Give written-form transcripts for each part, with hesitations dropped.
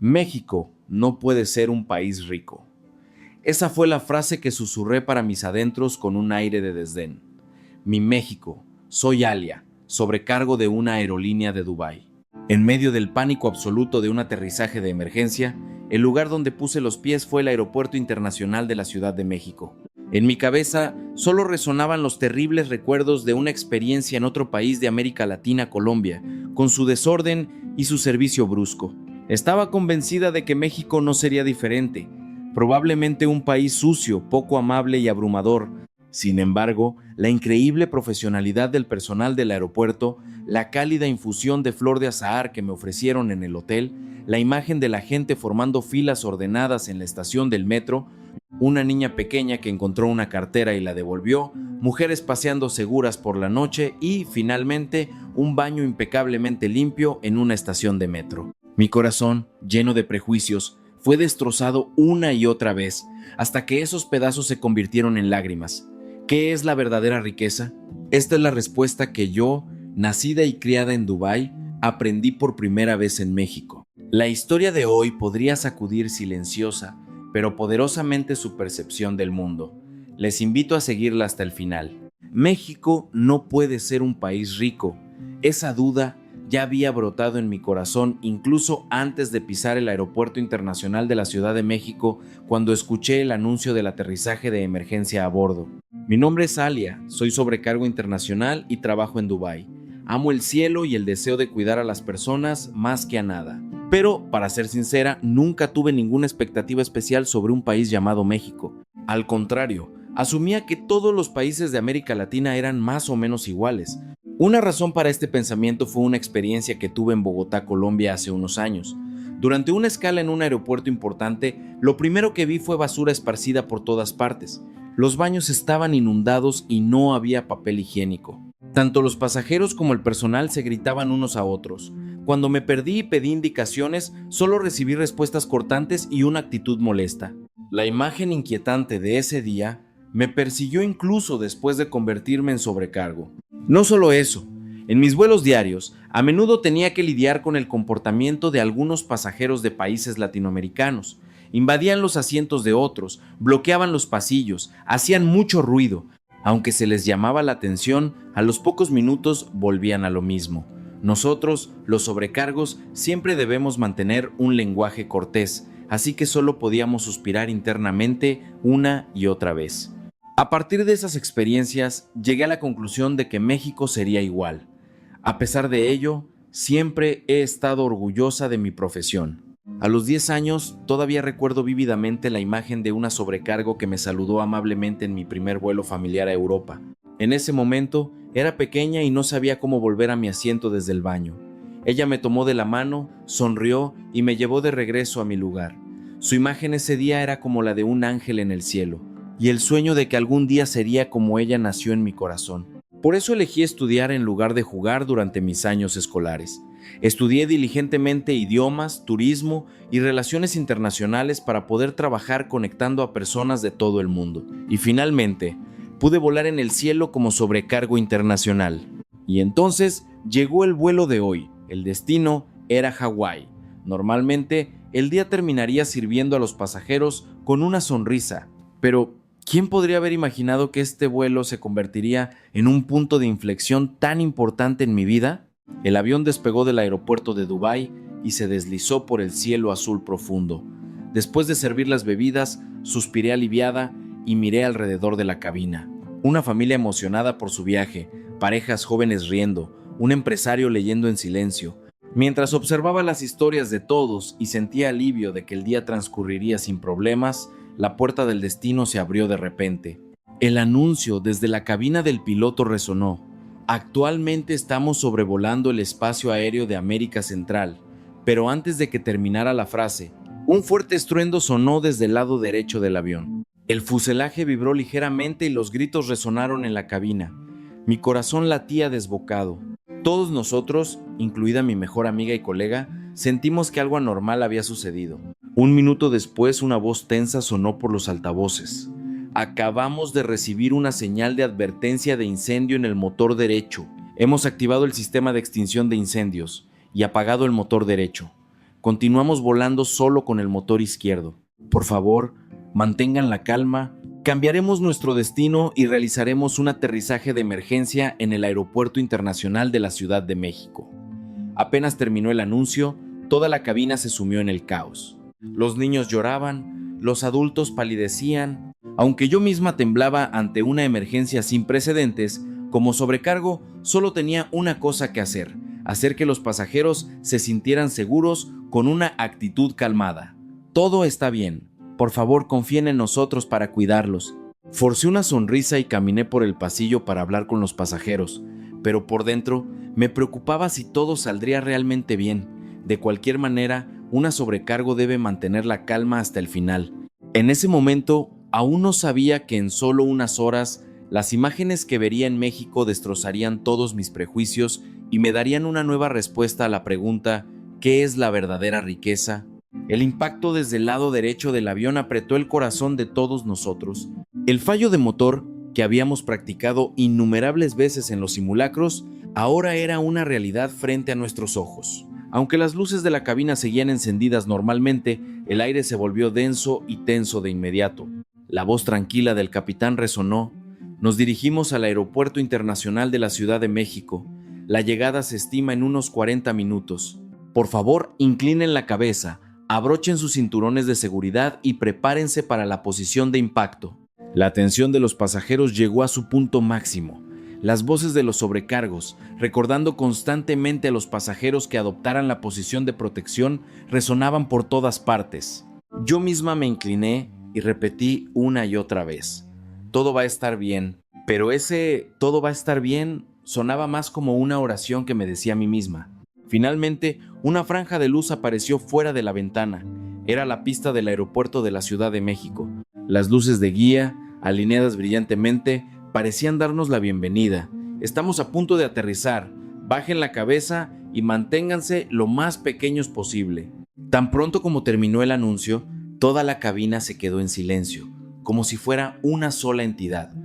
México no puede ser un país rico. Esa fue la frase que susurré para mis adentros con un aire de desdén. Mi México, soy Alia, sobrecargo de una aerolínea de Dubái. En medio del pánico absoluto de un aterrizaje de emergencia, el lugar donde puse los pies fue el Aeropuerto Internacional de la Ciudad de México. En mi cabeza solo resonaban los terribles recuerdos de una experiencia en otro país de América Latina, Colombia, con su desorden y su servicio brusco. Estaba convencida de que México no sería diferente, probablemente un país sucio, poco amable y abrumador. Sin embargo, la increíble profesionalidad del personal del aeropuerto, la cálida infusión de flor de azahar que me ofrecieron en el hotel, la imagen de la gente formando filas ordenadas en la estación del metro, una niña pequeña que encontró una cartera y la devolvió, mujeres paseando seguras por la noche y, finalmente, un baño impecablemente limpio en una estación de metro. Mi corazón, lleno de prejuicios, fue destrozado una y otra vez, hasta que esos pedazos se convirtieron en lágrimas. ¿Qué es la verdadera riqueza? Esta es la respuesta que yo, nacida y criada en Dubái, aprendí por primera vez en México. La historia de hoy podría sacudir silenciosa, pero poderosamente su percepción del mundo. Les invito a seguirla hasta el final. México no puede ser un país rico. Esa duda ya había brotado en mi corazón incluso antes de pisar el Aeropuerto Internacional de la Ciudad de México cuando escuché el anuncio del aterrizaje de emergencia a bordo. Mi nombre es Alia, soy sobrecargo internacional y trabajo en Dubái. Amo el cielo y el deseo de cuidar a las personas más que a nada. Pero, para ser sincera, nunca tuve ninguna expectativa especial sobre un país llamado México. Al contrario, asumía que todos los países de América Latina eran más o menos iguales. Una razón para este pensamiento fue una experiencia que tuve en Bogotá, Colombia, hace unos años. Durante una escala en un aeropuerto importante, lo primero que vi fue basura esparcida por todas partes. Los baños estaban inundados y no había papel higiénico. Tanto los pasajeros como el personal se gritaban unos a otros. Cuando me perdí y pedí indicaciones, solo recibí respuestas cortantes y una actitud molesta. La imagen inquietante de ese día me persiguió incluso después de convertirme en sobrecargo. No solo eso, en mis vuelos diarios, a menudo tenía que lidiar con el comportamiento de algunos pasajeros de países latinoamericanos. Invadían los asientos de otros, bloqueaban los pasillos, hacían mucho ruido. Aunque se les llamaba la atención, a los pocos minutos volvían a lo mismo. Nosotros, los sobrecargos, siempre debemos mantener un lenguaje cortés, así que solo podíamos suspirar internamente una y otra vez. A partir de esas experiencias, llegué a la conclusión de que México sería igual. A pesar de ello, siempre he estado orgullosa de mi profesión. A los 10 años, todavía recuerdo vívidamente la imagen de una sobrecargo que me saludó amablemente en mi primer vuelo familiar a Europa. En ese momento, era pequeña y no sabía cómo volver a mi asiento desde el baño. Ella me tomó de la mano, sonrió y me llevó de regreso a mi lugar. Su imagen ese día era como la de un ángel en el cielo, y el sueño de que algún día sería como ella nació en mi corazón. Por eso elegí estudiar en lugar de jugar durante mis años escolares. Estudié diligentemente idiomas, turismo y relaciones internacionales para poder trabajar conectando a personas de todo el mundo. Y finalmente, pude volar en el cielo como sobrecargo internacional. Y entonces llegó el vuelo de hoy. El destino era Hawái. Normalmente, el día terminaría sirviendo a los pasajeros con una sonrisa. Pero, ¿quién podría haber imaginado que este vuelo se convertiría en un punto de inflexión tan importante en mi vida? El avión despegó del aeropuerto de Dubái y se deslizó por el cielo azul profundo. Después de servir las bebidas, suspiré aliviada y miré alrededor de la cabina. Una familia emocionada por su viaje, parejas jóvenes riendo, un empresario leyendo en silencio. Mientras observaba las historias de todos y sentía alivio de que el día transcurriría sin problemas, la puerta del destino se abrió de repente. El anuncio desde la cabina del piloto resonó. Actualmente estamos sobrevolando el espacio aéreo de América Central, pero antes de que terminara la frase, un fuerte estruendo sonó desde el lado derecho del avión. El fuselaje vibró ligeramente y los gritos resonaron en la cabina. Mi corazón latía desbocado. Todos nosotros, incluida mi mejor amiga y colega, sentimos que algo anormal había sucedido. Un minuto después, una voz tensa sonó por los altavoces. Acabamos de recibir una señal de advertencia de incendio en el motor derecho. Hemos activado el sistema de extinción de incendios y apagado el motor derecho. Continuamos volando solo con el motor izquierdo. Por favor, mantengan la calma. Cambiaremos nuestro destino y realizaremos un aterrizaje de emergencia en el Aeropuerto Internacional de la Ciudad de México. Apenas terminó el anuncio, toda la cabina se sumió en el caos. Los niños lloraban, los adultos palidecían. Aunque yo misma temblaba ante una emergencia sin precedentes, como sobrecargo solo tenía una cosa que hacer que los pasajeros se sintieran seguros con una actitud calmada. Todo está bien. Por favor, confíen en nosotros para cuidarlos. Forcé una sonrisa y caminé por el pasillo para hablar con los pasajeros, pero por dentro me preocupaba si todo saldría realmente bien. De cualquier manera, una sobrecargo debe mantener la calma hasta el final. En ese momento, aún no sabía que en solo unas horas, las imágenes que vería en México destrozarían todos mis prejuicios y me darían una nueva respuesta a la pregunta ¿qué es la verdadera riqueza? El impacto desde el lado derecho del avión apretó el corazón de todos nosotros. El fallo de motor, que habíamos practicado innumerables veces en los simulacros, ahora era una realidad frente a nuestros ojos. Aunque las luces de la cabina seguían encendidas normalmente, el aire se volvió denso y tenso de inmediato. La voz tranquila del capitán resonó. Nos dirigimos al Aeropuerto Internacional de la Ciudad de México. La llegada se estima en unos 40 minutos. Por favor, inclinen la cabeza, abrochen sus cinturones de seguridad y prepárense para la posición de impacto. La atención de los pasajeros llegó a su punto máximo. Las voces de los sobrecargos, recordando constantemente a los pasajeros que adoptaran la posición de protección, resonaban por todas partes. Yo misma me incliné y repetí una y otra vez: todo va a estar bien. Pero ese "todo va a estar bien" sonaba más como una oración que me decía a mí misma. Finalmente, una franja de luz apareció fuera de la ventana. Era la pista del aeropuerto de la Ciudad de México. Las luces de guía, alineadas brillantemente, parecían darnos la bienvenida. Estamos a punto de aterrizar. Bajen la cabeza y manténganse lo más pequeños posible. Tan pronto como terminó el anuncio, toda la cabina se quedó en silencio, como si fuera una sola entidad.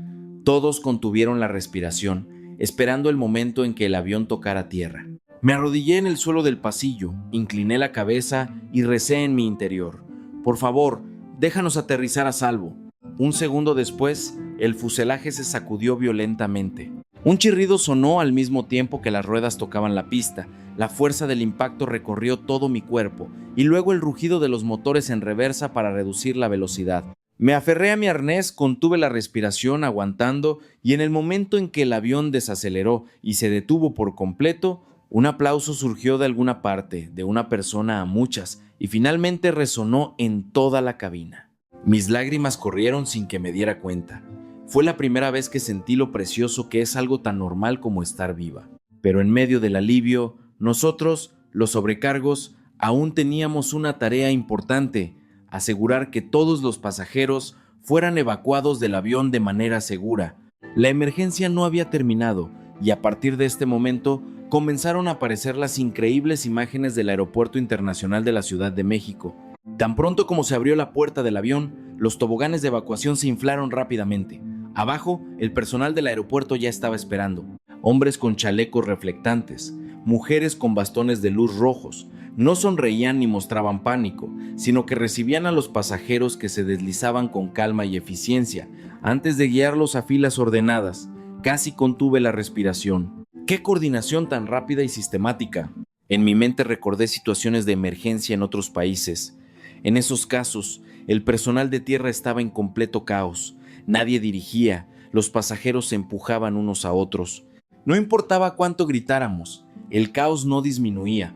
Todos contuvieron la respiración, esperando el momento en que el avión tocara tierra. Me arrodillé en el suelo del pasillo, incliné la cabeza y recé en mi interior: por favor, déjanos aterrizar a salvo. Un segundo después, el fuselaje se sacudió violentamente. Un chirrido sonó al mismo tiempo que las ruedas tocaban la pista. La fuerza del impacto recorrió todo mi cuerpo, y luego el rugido de los motores en reversa para reducir la velocidad. Me aferré a mi arnés, contuve la respiración aguantando, y en el momento en que el avión desaceleró y se detuvo por completo, un aplauso surgió de alguna parte, de una persona a muchas, y finalmente resonó en toda la cabina. Mis lágrimas corrieron sin que me diera cuenta. Fue la primera vez que sentí lo precioso que es algo tan normal como estar viva. Pero en medio del alivio, nosotros, los sobrecargos, aún teníamos una tarea importante: asegurar que todos los pasajeros fueran evacuados del avión de manera segura. La emergencia no había terminado, y a partir de este momento comenzaron a aparecer las increíbles imágenes del Aeropuerto Internacional de la Ciudad de México. Tan pronto como se abrió la puerta del avión, los toboganes de evacuación se inflaron rápidamente. Abajo, el personal del aeropuerto ya estaba esperando. Hombres con chalecos reflectantes, mujeres con bastones de luz rojos. No sonreían ni mostraban pánico, sino que recibían a los pasajeros que se deslizaban con calma y eficiencia, antes de guiarlos a filas ordenadas. Casi contuve la respiración. ¡Qué coordinación tan rápida y sistemática! En mi mente recordé situaciones de emergencia en otros países. En esos casos, el personal de tierra estaba en completo caos. Nadie dirigía, los pasajeros se empujaban unos a otros. No importaba cuánto gritáramos, el caos no disminuía.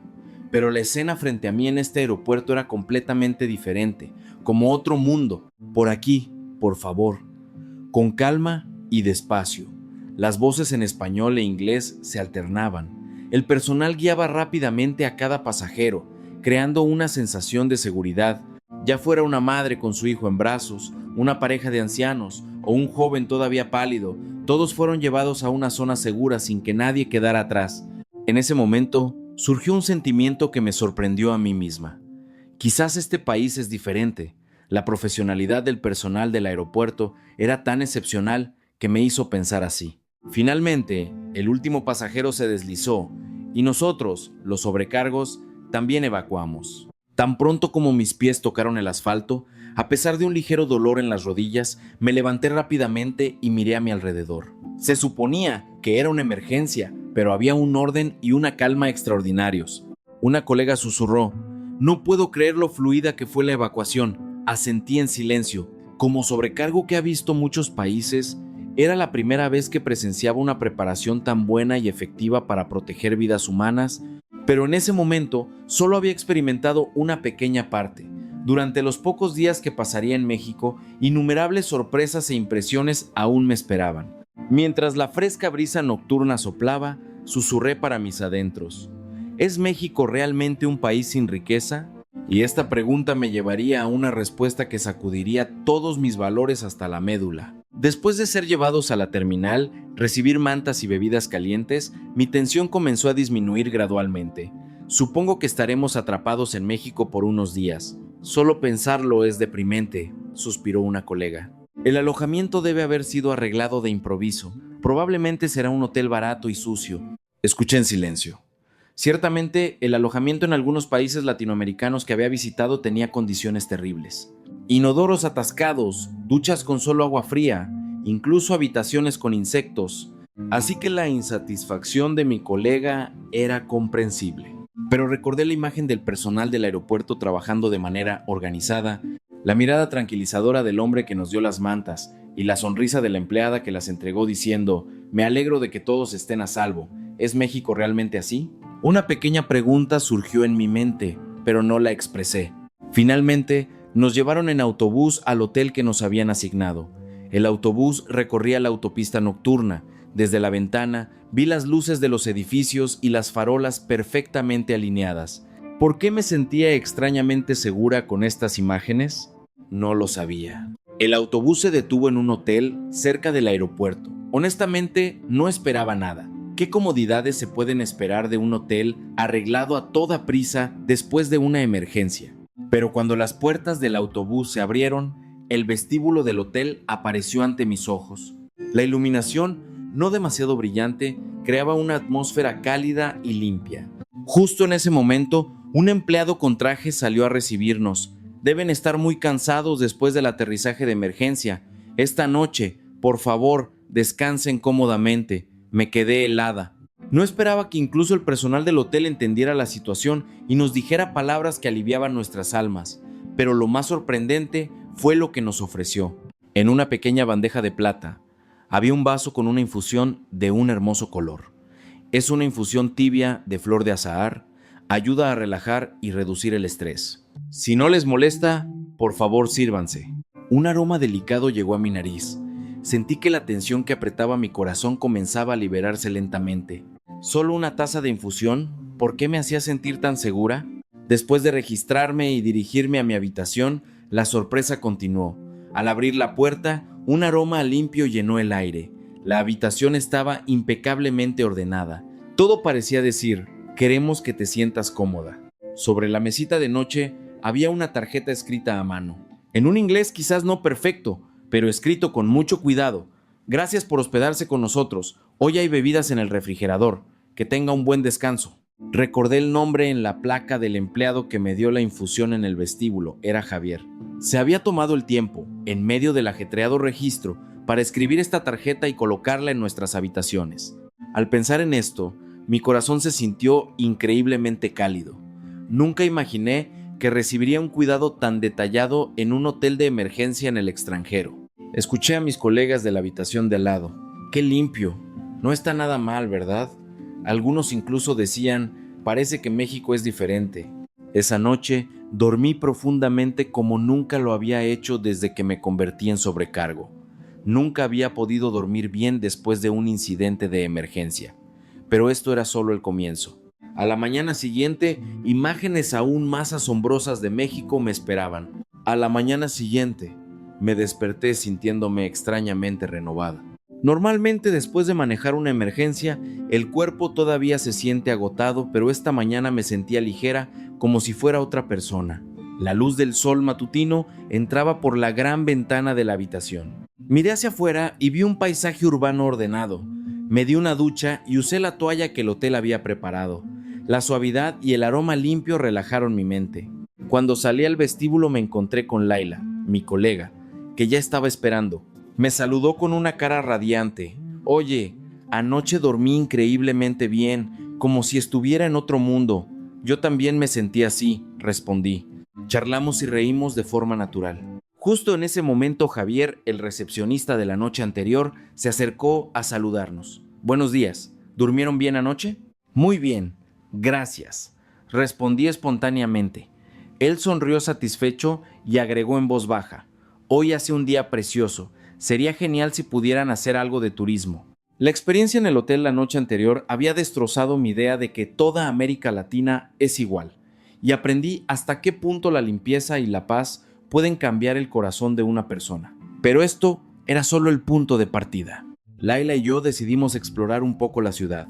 Pero la escena frente a mí en este aeropuerto era completamente diferente, como otro mundo. Por aquí, por favor. Con calma y despacio. Las voces en español e inglés se alternaban. El personal guiaba rápidamente a cada pasajero, creando una sensación de seguridad, ya fuera una madre con su hijo en brazos, una pareja de ancianos o un joven todavía pálido. Todos fueron llevados a una zona segura sin que nadie quedara atrás. En ese momento, surgió un sentimiento que me sorprendió a mí misma. Quizás este país es diferente. La profesionalidad del personal del aeropuerto era tan excepcional que me hizo pensar así. Finalmente, el último pasajero se deslizó y nosotros, los sobrecargos, también evacuamos. Tan pronto como mis pies tocaron el asfalto, a pesar de un ligero dolor en las rodillas, me levanté rápidamente y miré a mi alrededor. Se suponía que era una emergencia, pero había un orden y una calma extraordinarios. Una colega susurró: «No puedo creer lo fluida que fue la evacuación». Asentí en silencio. Como sobrecargo que ha visto muchos países, era la primera vez que presenciaba una preparación tan buena y efectiva para proteger vidas humanas, pero en ese momento solo había experimentado una pequeña parte. Durante los pocos días que pasaría en México, innumerables sorpresas e impresiones aún me esperaban. Mientras la fresca brisa nocturna soplaba, susurré para mis adentros: ¿es México realmente un país sin riqueza? Y esta pregunta me llevaría a una respuesta que sacudiría todos mis valores hasta la médula. Después de ser llevados a la terminal, recibir mantas y bebidas calientes, mi tensión comenzó a disminuir gradualmente. Supongo que estaremos atrapados en México por unos días. Solo pensarlo es deprimente, suspiró una colega. El alojamiento debe haber sido arreglado de improviso. Probablemente será un hotel barato y sucio. Escuché en silencio. Ciertamente, el alojamiento en algunos países latinoamericanos que había visitado tenía condiciones terribles. Inodoros atascados, duchas con solo agua fría, incluso habitaciones con insectos. Así que la insatisfacción de mi colega era comprensible. Pero recordé la imagen del personal del aeropuerto trabajando de manera organizada, la mirada tranquilizadora del hombre que nos dio las mantas y la sonrisa de la empleada que las entregó diciendo: «Me alegro de que todos estén a salvo. ¿Es México realmente así?». Una pequeña pregunta surgió en mi mente, pero no la expresé. Finalmente, nos llevaron en autobús al hotel que nos habían asignado. El autobús recorría la autopista nocturna. Desde la ventana vi las luces de los edificios y las farolas perfectamente alineadas. ¿Por qué me sentía extrañamente segura con estas imágenes? No lo sabía. El autobús se detuvo en un hotel cerca del aeropuerto. Honestamente, no esperaba nada. ¿Qué comodidades se pueden esperar de un hotel arreglado a toda prisa después de una emergencia? Pero cuando las puertas del autobús se abrieron, el vestíbulo del hotel apareció ante mis ojos. La iluminación, no demasiado brillante, creaba una atmósfera cálida y limpia. Justo en ese momento, un empleado con traje salió a recibirnos. «Deben estar muy cansados después del aterrizaje de emergencia. Esta noche, por favor, descansen cómodamente». Me quedé helada. No esperaba que incluso el personal del hotel entendiera la situación y nos dijera palabras que aliviaban nuestras almas. Pero lo más sorprendente fue lo que nos ofreció. En una pequeña bandeja de plata había un vaso con una infusión de un hermoso color. Es una infusión tibia de flor de azahar. Ayuda a relajar y reducir el estrés. Si no les molesta, por favor sírvanse. Un aroma delicado llegó a mi nariz. Sentí que la tensión que apretaba mi corazón comenzaba a liberarse lentamente. ¿Solo una taza de infusión? ¿Por qué me hacía sentir tan segura? Después de registrarme y dirigirme a mi habitación, la sorpresa continuó. Al abrir la puerta, un aroma limpio llenó el aire. La habitación estaba impecablemente ordenada. Todo parecía decir: «Queremos que te sientas cómoda». Sobre la mesita de noche había una tarjeta escrita a mano. En un inglés quizás no perfecto, pero escrito con mucho cuidado: «Gracias por hospedarse con nosotros. Hoy hay bebidas en el refrigerador. Que tenga un buen descanso». Recordé el nombre en la placa del empleado que me dio la infusión en el vestíbulo. Era Javier. Se había tomado el tiempo, en medio del ajetreado registro, para escribir esta tarjeta y colocarla en nuestras habitaciones. Al pensar en esto, mi corazón se sintió increíblemente cálido. Nunca imaginé que recibiría un cuidado tan detallado en un hotel de emergencia en el extranjero. Escuché a mis colegas de la habitación de al lado. «Qué limpio. No está nada mal, ¿verdad?». Algunos incluso decían: «Parece que México es diferente». Esa noche dormí profundamente como nunca lo había hecho desde que me convertí en sobrecargo. Nunca había podido dormir bien después de un incidente de emergencia. Pero esto era solo el comienzo. A la mañana siguiente, imágenes aún más asombrosas de México me esperaban. A la mañana siguiente, me desperté sintiéndome extrañamente renovada. Normalmente, después de manejar una emergencia, el cuerpo todavía se siente agotado, pero esta mañana me sentía ligera, como si fuera otra persona. La luz del sol matutino entraba por la gran ventana de la habitación. Miré hacia afuera y vi un paisaje urbano ordenado. Me di una ducha y usé la toalla que el hotel había preparado. La suavidad y el aroma limpio relajaron mi mente. Cuando salí al vestíbulo me encontré con Laila, mi colega, que ya estaba esperando. Me saludó con una cara radiante. Oye, anoche dormí increíblemente bien, como si estuviera en otro mundo. Yo también me sentí así, respondí. Charlamos y reímos de forma natural. Justo en ese momento Javier, el recepcionista de la noche anterior, se acercó a saludarnos. Buenos días, ¿durmieron bien anoche? Muy bien, gracias, respondí espontáneamente. Él sonrió satisfecho y agregó en voz baja. Hoy hace un día precioso, sería genial si pudieran hacer algo de turismo. La experiencia en el hotel la noche anterior había destrozado mi idea de que toda América Latina es igual, y aprendí hasta qué punto la limpieza y la paz pueden cambiar el corazón de una persona. Pero esto era solo el punto de partida. Laila y yo decidimos explorar un poco la ciudad.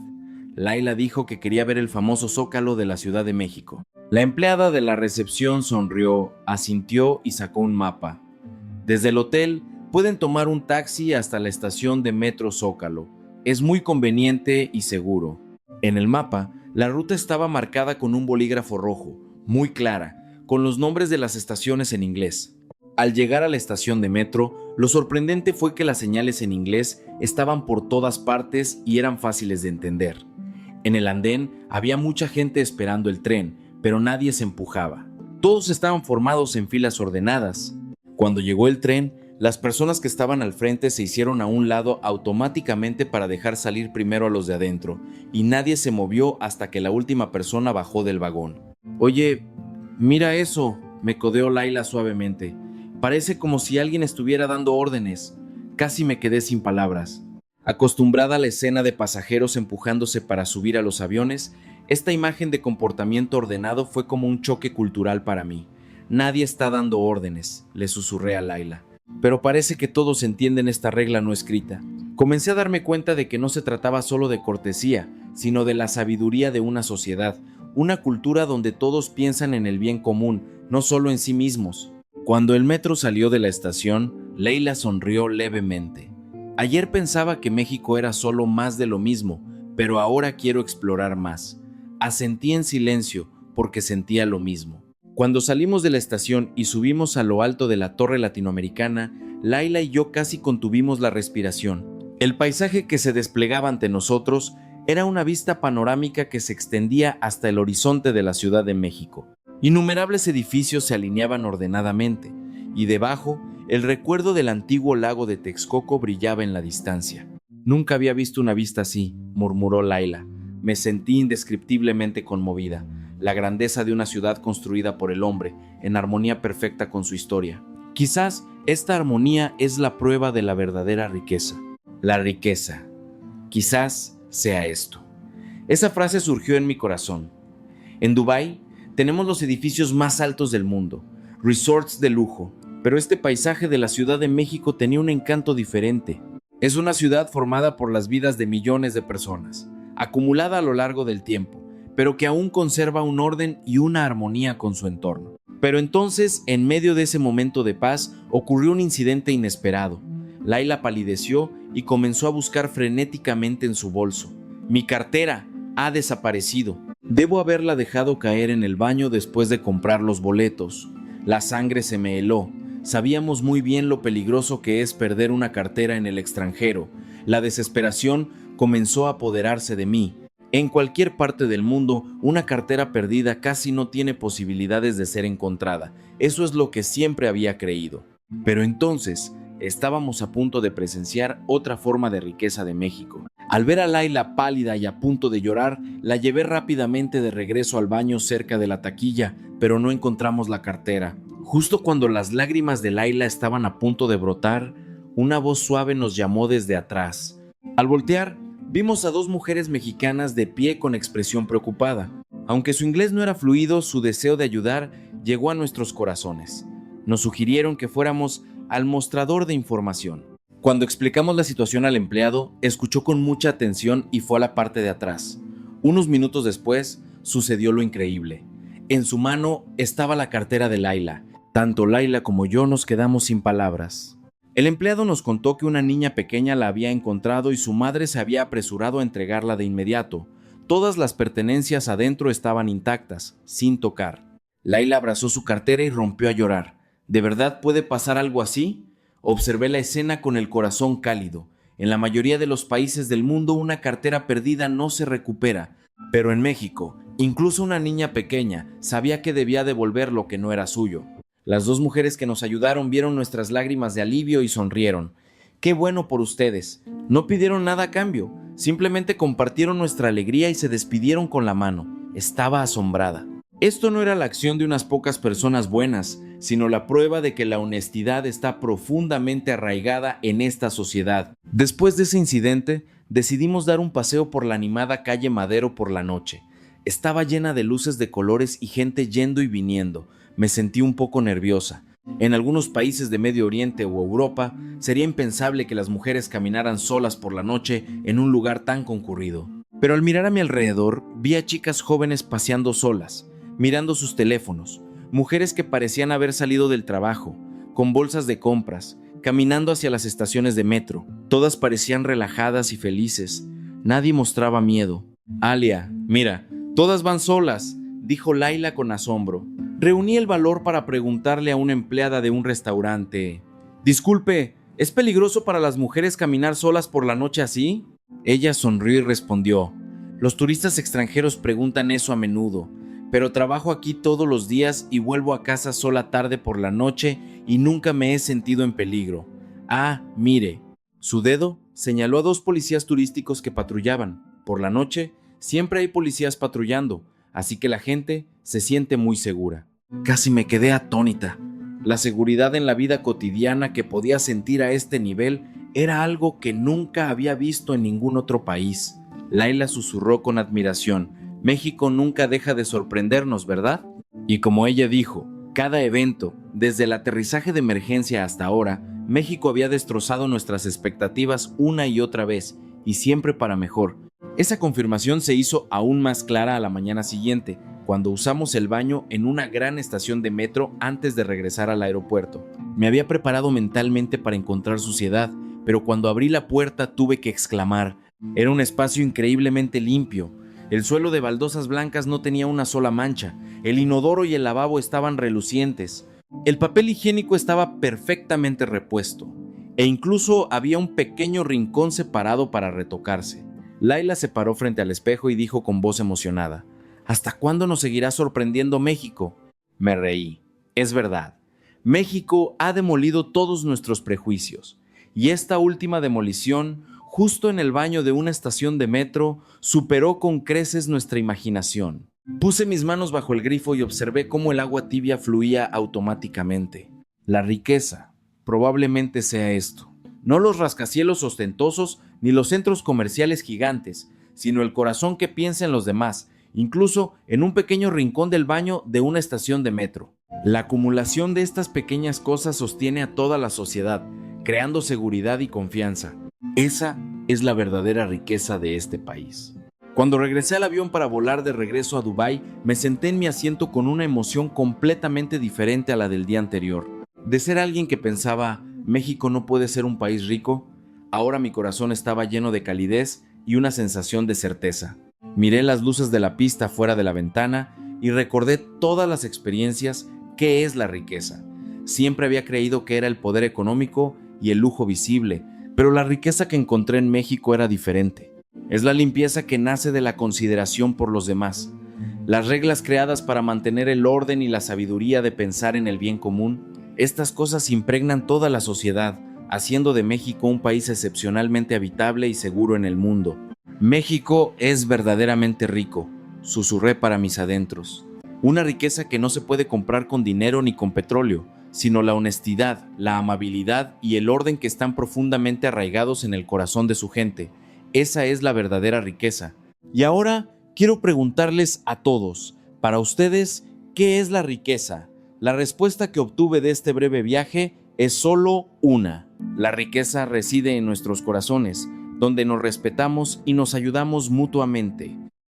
Laila dijo que quería ver el famoso Zócalo de la Ciudad de México. La empleada de la recepción sonrió, asintió y sacó un mapa. Desde el hotel pueden tomar un taxi hasta la estación de metro Zócalo. Es muy conveniente y seguro. En el mapa, la ruta estaba marcada con un bolígrafo rojo, muy clara, con los nombres de las estaciones en inglés. Al llegar a la estación de metro, lo sorprendente fue que las señales en inglés estaban por todas partes y eran fáciles de entender. En el andén había mucha gente esperando el tren, pero nadie se empujaba. Todos estaban formados en filas ordenadas. Cuando llegó el tren, las personas que estaban al frente se hicieron a un lado automáticamente para dejar salir primero a los de adentro, y nadie se movió hasta que la última persona bajó del vagón. Oye, mira eso, me codeó Laila suavemente. Parece como si alguien estuviera dando órdenes. Casi me quedé sin palabras. Acostumbrada a la escena de pasajeros empujándose para subir a los aviones, esta imagen de comportamiento ordenado fue como un choque cultural para mí. Nadie está dando órdenes, le susurré a Laila. Pero parece que todos entienden esta regla no escrita. Comencé a darme cuenta de que no se trataba solo de cortesía, sino de la sabiduría de una sociedad, una cultura donde todos piensan en el bien común, no solo en sí mismos. Cuando el metro salió de la estación, Laila sonrió levemente. Ayer pensaba que México era solo más de lo mismo, pero ahora quiero explorar más. Asentí en silencio porque sentía lo mismo. Cuando salimos de la estación y subimos a lo alto de la Torre Latinoamericana, Laila y yo casi contuvimos la respiración. El paisaje que se desplegaba ante nosotros era una vista panorámica que se extendía hasta el horizonte de la Ciudad de México. Innumerables edificios se alineaban ordenadamente, y debajo, el recuerdo del antiguo lago de Texcoco brillaba en la distancia. Nunca había visto una vista así, murmuró Laila. Me sentí indescriptiblemente conmovida. La grandeza de una ciudad construida por el hombre, en armonía perfecta con su historia. Quizás esta armonía es la prueba de la verdadera riqueza. La riqueza. Quizás sea esto. Esa frase surgió en mi corazón. En Dubái tenemos los edificios más altos del mundo, resorts de lujo, pero este paisaje de la Ciudad de México tenía un encanto diferente. Es una ciudad formada por las vidas de millones de personas, acumulada a lo largo del tiempo, pero que aún conserva un orden y una armonía con su entorno. Pero entonces, en medio de ese momento de paz, ocurrió un incidente inesperado. Laila palideció y comenzó a buscar frenéticamente en su bolso. Mi cartera ha desaparecido. Debo haberla dejado caer en el baño después de comprar los boletos. La sangre se me heló. Sabíamos muy bien lo peligroso que es perder una cartera en el extranjero. La desesperación comenzó a apoderarse de mí. En cualquier parte del mundo, una cartera perdida casi no tiene posibilidades de ser encontrada. Eso es lo que siempre había creído. Pero entonces, estábamos a punto de presenciar otra forma de riqueza de México. Al ver a Laila pálida y a punto de llorar, la llevé rápidamente de regreso al baño cerca de la taquilla, pero no encontramos la cartera. Justo cuando las lágrimas de Laila estaban a punto de brotar, una voz suave nos llamó desde atrás. Al voltear, vimos a dos mujeres mexicanas de pie con expresión preocupada. Aunque su inglés no era fluido, su deseo de ayudar llegó a nuestros corazones. Nos sugirieron que fuéramos al mostrador de información. Cuando explicamos la situación al empleado, escuchó con mucha atención y fue a la parte de atrás. Unos minutos después, sucedió lo increíble. En su mano estaba la cartera de Laila. Tanto Laila como yo nos quedamos sin palabras. El empleado nos contó que una niña pequeña la había encontrado y su madre se había apresurado a entregarla de inmediato. Todas las pertenencias adentro estaban intactas, sin tocar. Laila abrazó su cartera y rompió a llorar. ¿De verdad puede pasar algo así? Observé la escena con el corazón cálido. En la mayoría de los países del mundo una cartera perdida no se recupera, pero en México, incluso una niña pequeña sabía que debía devolver lo que no era suyo. Las dos mujeres que nos ayudaron vieron nuestras lágrimas de alivio y sonrieron. Qué bueno por ustedes. No pidieron nada a cambio, simplemente compartieron nuestra alegría y se despidieron con la mano. Estaba asombrada. Esto no era la acción de unas pocas personas buenas, sino la prueba de que la honestidad está profundamente arraigada en esta sociedad. Después de ese incidente, decidimos dar un paseo por la animada calle Madero por la noche. Estaba llena de luces de colores y gente yendo y viniendo. Me sentí un poco nerviosa. En algunos países de Medio Oriente o Europa, sería impensable que las mujeres caminaran solas por la noche en un lugar tan concurrido. Pero al mirar a mi alrededor, vi a chicas jóvenes paseando solas, mirando sus teléfonos, mujeres que parecían haber salido del trabajo, con bolsas de compras, caminando hacia las estaciones de metro. Todas parecían relajadas y felices. Nadie mostraba miedo. Alia, mira, todas van solas, dijo Laila con asombro. Reuní el valor para preguntarle a una empleada de un restaurante: disculpe, ¿es peligroso para las mujeres caminar solas por la noche así? Ella sonrió y respondió: los turistas extranjeros preguntan eso a menudo, pero trabajo aquí todos los días y vuelvo a casa sola tarde por la noche y nunca me he sentido en peligro. Ah, mire. Su dedo señaló a dos policías turísticos que patrullaban. Por la noche siempre hay policías patrullando, así que la gente se siente muy segura. Casi me quedé atónita. La seguridad en la vida cotidiana que podía sentir a este nivel era algo que nunca había visto en ningún otro país. Laila susurró con admiración: México nunca deja de sorprendernos, ¿verdad? Y como ella dijo, cada evento, desde el aterrizaje de emergencia hasta ahora, México había destrozado nuestras expectativas una y otra vez, y siempre para mejor. Esa confirmación se hizo aún más clara a la mañana siguiente, cuando usamos el baño en una gran estación de metro antes de regresar al aeropuerto. Me había preparado mentalmente para encontrar suciedad, pero cuando abrí la puerta tuve que exclamar. Era un espacio increíblemente limpio. El suelo de baldosas blancas no tenía una sola mancha. El inodoro y el lavabo estaban relucientes. El papel higiénico estaba perfectamente repuesto. E incluso había un pequeño rincón separado para retocarse. Laila se paró frente al espejo y dijo con voz emocionada: ¿hasta cuándo nos seguirá sorprendiendo México? Me reí. Es verdad. México ha demolido todos nuestros prejuicios. Y esta última demolición, justo en el baño de una estación de metro, superó con creces nuestra imaginación. Puse mis manos bajo el grifo y observé cómo el agua tibia fluía automáticamente. La riqueza probablemente sea esto. No los rascacielos ostentosos ni los centros comerciales gigantes, sino el corazón que piensa en los demás, incluso en un pequeño rincón del baño de una estación de metro. La acumulación de estas pequeñas cosas sostiene a toda la sociedad, creando seguridad y confianza. Esa es la verdadera riqueza de este país. Cuando regresé al avión para volar de regreso a Dubái, me senté en mi asiento con una emoción completamente diferente a la del día anterior. De ser alguien que pensaba, México no puede ser un país rico, ahora mi corazón estaba lleno de calidez y una sensación de certeza. Miré las luces de la pista fuera de la ventana y recordé todas las experiencias que es la riqueza. Siempre había creído que era el poder económico y el lujo visible, pero la riqueza que encontré en México era diferente. Es la limpieza que nace de la consideración por los demás, las reglas creadas para mantener el orden y la sabiduría de pensar en el bien común. Estas cosas impregnan toda la sociedad, haciendo de México un país excepcionalmente habitable y seguro en el mundo. México es verdaderamente rico, susurré para mis adentros. Una riqueza que no se puede comprar con dinero ni con petróleo, sino la honestidad, la amabilidad y el orden que están profundamente arraigados en el corazón de su gente. Esa es la verdadera riqueza. Y ahora quiero preguntarles a todos, para ustedes, ¿qué es la riqueza? La respuesta que obtuve de este breve viaje es solo una. La riqueza reside en nuestros corazones, donde nos respetamos y nos ayudamos mutuamente.